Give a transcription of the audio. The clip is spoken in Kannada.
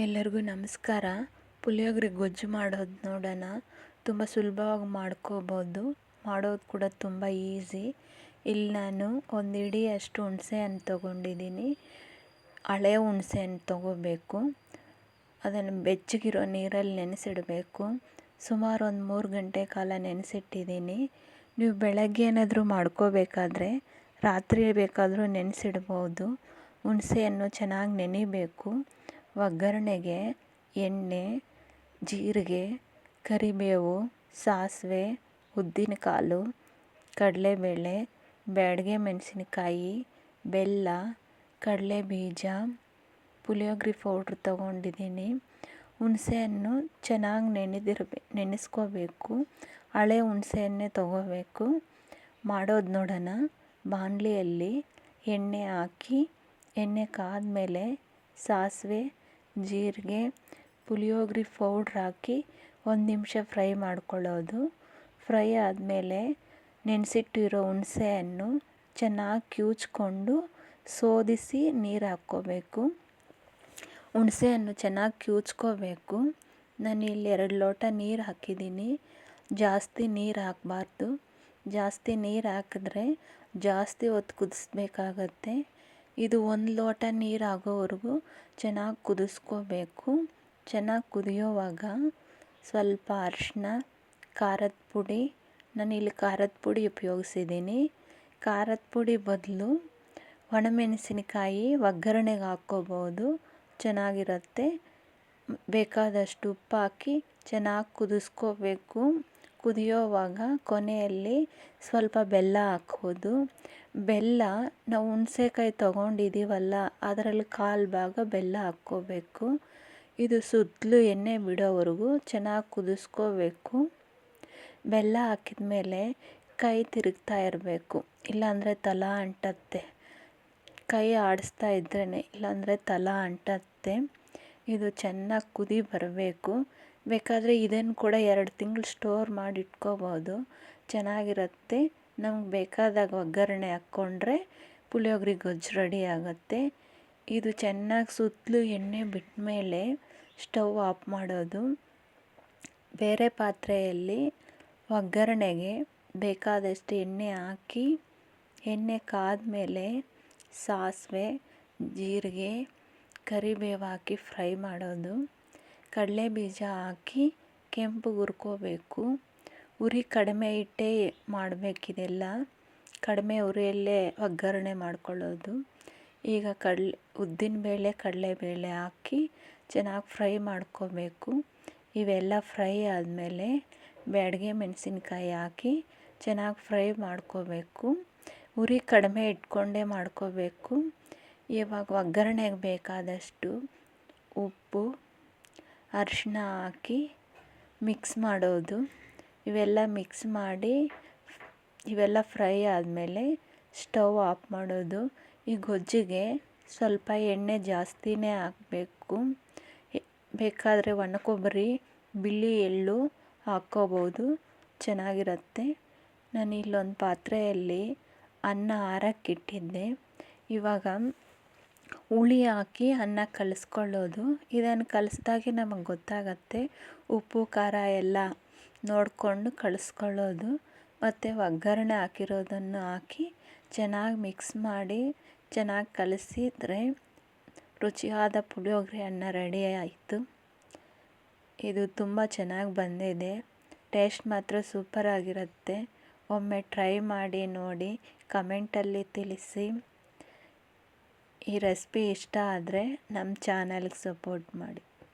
ಎಲ್ಲರಿಗೂ ನಮಸ್ಕಾರ. ಪುಳಿಯೋಗರೆ ಗೊಜ್ಜು ಮಾಡೋದು ನೋಡೋಣ. ತುಂಬ ಸುಲಭವಾಗಿ ಮಾಡ್ಕೋಬೋದು, ಮಾಡೋದು ಕೂಡ ತುಂಬ ಈಸಿ. ಇಲ್ಲಿ ನಾನು ಒಂದು ಹಿಡಿಯಷ್ಟು ಹುಣಸೆಹಣ್ಣು ತೊಗೊಂಡಿದ್ದೀನಿ. ಹಳೆ ಹುಣಸೆಹಣ್ಣು ತೊಗೋಬೇಕು. ಅದನ್ನು ಬೆಚ್ಚಗಿರೋ ನೀರಲ್ಲಿ ನೆನೆಸಿಡಬೇಕು. ಸುಮಾರು ಒಂದು 3 ಗಂಟೆ ಕಾಲ ನೆನೆಸಿಟ್ಟಿದ್ದೀನಿ. ನೀವು ಬೆಳಗ್ಗೆ ಏನಾದರೂ ಮಾಡ್ಕೋಬೇಕಾದ್ರೆ ರಾತ್ರಿ ಬೇಕಾದರೂ ನೆನೆಸಿಡ್ಬೋದು. ಹುಣಸೆಹಣ್ಣು ಚೆನ್ನಾಗಿ ನೆನಿಬೇಕು. ಒಗ್ಗರಣೆಗೆ ಎಣ್ಣೆ, ಜೀರಿಗೆ, ಕರಿಬೇವು, ಸಾಸಿವೆ, ಉದ್ದಿನಕಾಳು, ಕಡಲೆಬೇಳೆ, ಬ್ಯಾಡಗೆ ಮೆಣಸಿನಕಾಯಿ, ಬೆಲ್ಲ, ಕಡಲೆಬೀಜ, ಪುಳಿಯೋಗರೆ ಪೌಡ್ರ್ ತೊಗೊಂಡಿದ್ದೀನಿ. ಹುಣಸೆಹಣ್ಣು ಚೆನ್ನಾಗಿ ನೆನೆಸ್ಕೋಬೇಕು. ಹಳೆ ಹುಣಸೆಹಣ್ಣೆ ತೊಗೋಬೇಕು. ಮಾಡೋದು ನೋಡೋಣ. ಬಾಣಲಿಯಲ್ಲಿ ಎಣ್ಣೆ ಹಾಕಿ, ಎಣ್ಣೆ ಕಾದ್ಮೇಲೆ ಸಾಸಿವೆ, ಜೀರಿಗೆ, ಪುಳಿಯೋಗರೆ ಪೌಡ್ರ್ ಹಾಕಿ 1 ನಿಮಿಷ ಫ್ರೈ ಮಾಡ್ಕೊಳ್ಳೋದು. ಫ್ರೈ ಆದಮೇಲೆ ನೆನೆಸಿಟ್ಟಿರೋ ಹುಣಸೆಹಣ್ಣು ಚೆನ್ನಾಗಿ ಕಿವುಚ್ಕೊಂಡು ಸೋದಿಸಿ ನೀರು ಹಾಕ್ಕೋಬೇಕು. ಹುಣಸೆಹಣ್ಣು ಚೆನ್ನಾಗಿ ಕಿವುಚ್ಕೋಬೇಕು. ನಾನಿಲ್ಲಿ 2 ಲೋಟ ನೀರು ಹಾಕಿದ್ದೀನಿ. ಜಾಸ್ತಿ ನೀರು ಹಾಕಬಾರ್ದು. ಜಾಸ್ತಿ ನೀರು ಹಾಕಿದ್ರೆ ಜಾಸ್ತಿ ಹೊತ್ತು ಕುದಿಸ್ಬೇಕಾಗತ್ತೆ. ಇದು 1 ಲೋಟ ನೀರು ಆಗೋವರೆಗೂ ಚೆನ್ನಾಗಿ ಕುದಿಸ್ಕೋಬೇಕು. ಚೆನ್ನಾಗಿ ಕುದಿಯೋವಾಗ ಸ್ವಲ್ಪ ಅರಿಶಿನ, ಖಾರದ ಪುಡಿ, ನಾನಿಲ್ಲಿ ಖಾರದ ಪುಡಿ ಉಪಯೋಗಿಸಿದ್ದೀನಿ. ಖಾರದ ಪುಡಿ ಬದಲು ಒಣಮೆಣಸಿನಕಾಯಿ ಒಗ್ಗರಣೆಗೆ ಹಾಕ್ಕೋಬೋದು, ಚೆನ್ನಾಗಿರುತ್ತೆ. ಬೇಕಾದಷ್ಟು ಉಪ್ಪು ಹಾಕಿ ಚೆನ್ನಾಗಿ ಕುದಿಸ್ಕೋಬೇಕು. ಕುದಿಯೋವಾಗ ಕೊನೆಯಲ್ಲಿ ಸ್ವಲ್ಪ ಬೆಲ್ಲ ಹಾಕ್ಬೋದು. ಬೆಲ್ಲ ನಾವು ಹುಣಸೆಕಾಯಿ ತೊಗೊಂಡಿದ್ದೀವಲ್ಲ, ಅದರಲ್ಲಿ 1/4 ಭಾಗ ಬೆಲ್ಲ ಹಾಕ್ಕೋಬೇಕು. ಇದು ಸುತ್ತಲೂ ಎಣ್ಣೆ ಬಿಡೋವರೆಗೂ ಚೆನ್ನಾಗಿ ಕುದಿಸ್ಕೋಬೇಕು. ಬೆಲ್ಲ ಹಾಕಿದ ಮೇಲೆ ಕೈ ತಿರುಗ್ತಾ ಇರಬೇಕು, ಇಲ್ಲಾಂದರೆ ತಳ ಅಂಟತ್ತೆ. ಕೈ ಆಡಿಸ್ತಾ ಇದ್ರೇ, ಇಲ್ಲಾಂದರೆ ತಳ ಅಂಟತ್ತೆ. ಇದು ಚೆನ್ನಾಗಿ ಕುದಿ ಬರಬೇಕು. ಬೇಕಾದರೆ ಇದನ್ನು ಕೂಡ 2 ತಿಂಗಳು ಸ್ಟೋರ್ ಮಾಡಿ ಇಟ್ಕೋಬೋದು, ಚೆನ್ನಾಗಿರುತ್ತೆ. ನಮ್ಗೆ ಬೇಕಾದಾಗ ಒಗ್ಗರಣೆ ಹಾಕ್ಕೊಂಡ್ರೆ ಪುಳಿಯೋಗರೆ ಗೊಜ್ಜು ರೆಡಿ ಆಗುತ್ತೆ. ಇದು ಚೆನ್ನಾಗಿ ಸುತ್ತಲೂ ಎಣ್ಣೆ ಬಿಟ್ಟ ಮೇಲೆ ಸ್ಟವ್ ಆಫ್ ಮಾಡೋದು. ಬೇರೆ ಪಾತ್ರೆಯಲ್ಲಿ ಒಗ್ಗರಣೆಗೆ ಬೇಕಾದಷ್ಟು ಎಣ್ಣೆ ಹಾಕಿ, ಎಣ್ಣೆ ಕಾದ್ಮೇಲೆ ಸಾಸಿವೆ, ಜೀರಿಗೆ, ಕರಿಬೇವು ಹಾಕಿ ಫ್ರೈ ಮಾಡೋದು. ಕಡಲೆಬೀಜ ಹಾಕಿ ಕೆಂಪು ಹುರ್ಕೋಬೇಕು. ಉರಿ ಕಡಿಮೆ ಇಟ್ಟೇ ಮಾಡಬೇಕಿದೆಲ್ಲ. ಕಡಿಮೆ ಉರಿಯಲ್ಲೇ ಒಗ್ಗರಣೆ ಮಾಡ್ಕೊಳ್ಳೋದು. ಈಗ ಉದ್ದಿನಬೇಳೆ, ಕಡಲೆಬೇಳೆ ಹಾಕಿ ಚೆನ್ನಾಗಿ ಫ್ರೈ ಮಾಡ್ಕೋಬೇಕು. ಇವೆಲ್ಲ ಫ್ರೈ ಆದಮೇಲೆ ಬ್ಯಾಡಗೆ ಮೆಣಸಿನ್ಕಾಯಿ ಹಾಕಿ ಚೆನ್ನಾಗಿ ಫ್ರೈ ಮಾಡ್ಕೋಬೇಕು. ಉರಿ ಕಡಿಮೆ ಇಟ್ಕೊಂಡೇ ಮಾಡ್ಕೋಬೇಕು. ಇವಾಗ ಒಗ್ಗರಣೆಗೆ ಬೇಕಾದಷ್ಟು ಉಪ್ಪು, ಅರಿಶಿನ ಹಾಕಿ ಮಿಕ್ಸ್ ಮಾಡೋದು. ಇವೆಲ್ಲ ಮಿಕ್ಸ್ ಮಾಡಿ ಇವೆಲ್ಲ ಫ್ರೈ ಆದಮೇಲೆ ಸ್ಟವ್ ಆಫ್ ಮಾಡೋದು. ಈ ಗೊಜ್ಜಿಗೆ ಸ್ವಲ್ಪ ಎಣ್ಣೆ ಜಾಸ್ತಿನೇ ಹಾಕಬೇಕು. ಬೇಕಾದರೆ ಒಣ ಕೊಬ್ಬರಿ, ಬಿಳಿ ಎಳ್ಳು ಹಾಕ್ಕೋಬೋದು, ಚೆನ್ನಾಗಿರುತ್ತೆ. ನಾನು ಇಲ್ಲೊಂದು ಪಾತ್ರೆಯಲ್ಲಿ ಅನ್ನ ಆರೋಕ್ಕಿಟ್ಟಿದ್ದೆ. ಇವಾಗ ಹುಳಿ ಹಾಕಿ ಅನ್ನ ಕಲಿಸ್ಕೊಳ್ಳೋದು. ಇದನ್ನು ಕಲಿಸ್ದಾಗೆ ನಮಗೆ ಗೊತ್ತಾಗತ್ತೆ. ಉಪ್ಪು ಖಾರ ಎಲ್ಲ ನೋಡಿಕೊಂಡು ಕಲಿಸ್ಕೊಳ್ಳೋದು. ಮತ್ತು ಒಗ್ಗರಣೆ ಹಾಕಿರೋದನ್ನು ಹಾಕಿ ಚೆನ್ನಾಗಿ ಮಿಕ್ಸ್ ಮಾಡಿ ಚೆನ್ನಾಗಿ ಕಲಿಸಿದ್ರೆ ರುಚಿಯಾದ ಪುಳಿಯೋಗರೆ ಅನ್ನ ರೆಡಿ ಆಯಿತು. ಇದು ತುಂಬ ಚೆನ್ನಾಗಿ ಬಂದಿದೆ. ಟೇಸ್ಟ್ ಮಾತ್ರ ಸೂಪರಾಗಿರುತ್ತೆ. ಒಮ್ಮೆ ಟ್ರೈ ಮಾಡಿ ನೋಡಿ, ಕಮೆಂಟಲ್ಲಿ ತಿಳಿಸಿ. ಈ ರೆಸಿಪಿ ಇಷ್ಟ ಆದರೆ ನಮ್ಮ ಚಾನಲ್ಗೆ ಸಪೋರ್ಟ್ ಮಾಡಿ.